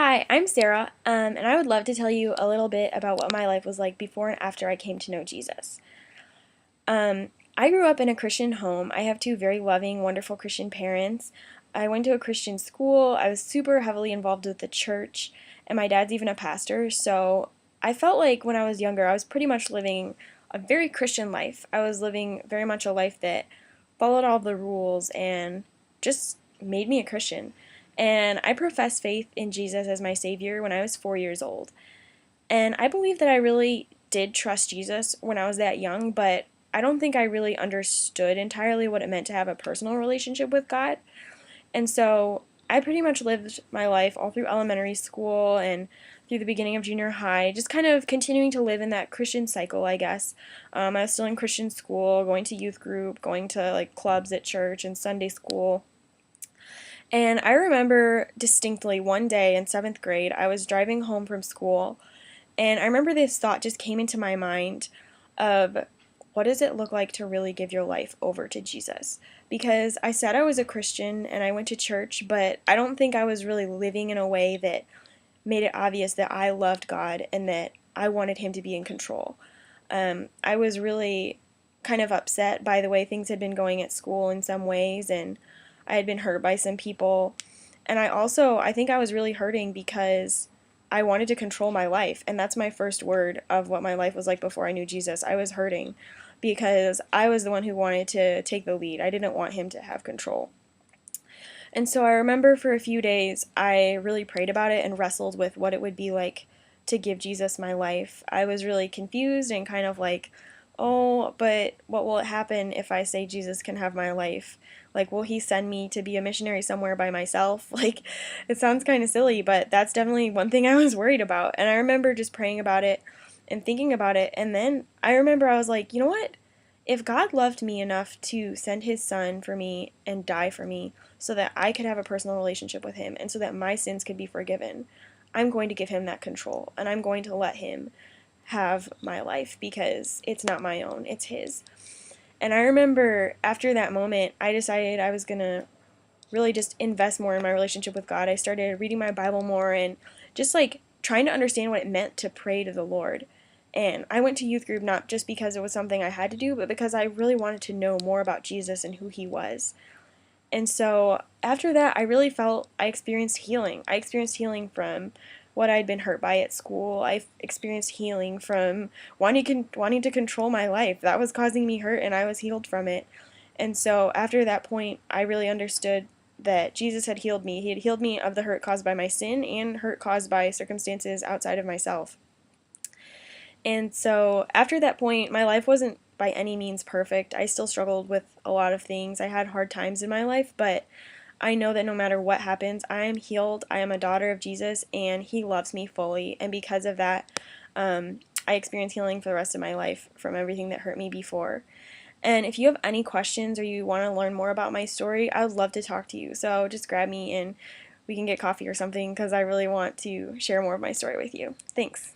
Hi, I'm Sarah, and I would love to tell you a little bit about what my life was like before and after I came to know Jesus. I grew up in a Christian home. I have two very loving, wonderful Christian parents. I went to a Christian school. I was super heavily involved with the church, and my dad's even a pastor. So I felt like when I was younger, I was pretty much living a very Christian life. I was living very much a life that followed all the rules and just made me a Christian. And I professed faith in Jesus as my Savior when I was 4 years old. And I believe that I really did trust Jesus when I was that young, but I don't think I really understood entirely what it meant to have a personal relationship with God. And so I pretty much lived my life all through elementary school and through the beginning of junior high, just kind of continuing to live in that Christian cycle, I guess. I was still in Christian school, going to youth group, going to like clubs at church and Sunday school. And I remember distinctly one day in seventh grade, I was driving home from school, and I remember this thought just came into my mind of what does it look like to really give your life over to Jesus? Because I said I was a Christian and I went to church, but I don't think I was really living in a way that made it obvious that I loved God and that I wanted Him to be in control. I was really kind of upset by the way things had been going at school in some ways, and I had been hurt by some people. And I think I was really hurting because I wanted to control my life. And that's my first word of what my life was like before I knew Jesus. I was hurting because I was the one who wanted to take the lead. I didn't want Him to have control. And so I remember for a few days, I really prayed about it and wrestled with what it would be like to give Jesus my life. I was really confused and kind of like, oh, but what will happen if I say Jesus can have my life? Like, will He send me to be a missionary somewhere by myself? Like, it sounds kind of silly, but that's definitely one thing I was worried about. And I remember just praying about it and thinking about it. And then I remember I was like, you know what? If God loved me enough to send His Son for me and die for me so that I could have a personal relationship with Him and so that my sins could be forgiven, I'm going to give Him that control and I'm going to let Him have my life because it's not my own, it's His. And I remember after that moment, I decided I was going to really just invest more in my relationship with God. I started reading my Bible more and just like trying to understand what it meant to pray to the Lord. And I went to youth group not just because it was something I had to do, but because I really wanted to know more about Jesus and who He was. And so after that, I really felt I experienced healing. I experienced healing from what I'd been hurt by at school. I experienced healing from wanting to control my life. That was causing me hurt, and I was healed from it. And so after that point, I really understood that Jesus had healed me. He had healed me of the hurt caused by my sin and hurt caused by circumstances outside of myself. And so after that point, my life wasn't by any means perfect. I still struggled with a lot of things. I had hard times in my life, but I know that no matter what happens, I am healed. I am a daughter of Jesus, and He loves me fully. And because of that, I experience healing for the rest of my life from everything that hurt me before. And if you have any questions or you want to learn more about my story, I would love to talk to you. So just grab me and we can get coffee or something because I really want to share more of my story with you. Thanks.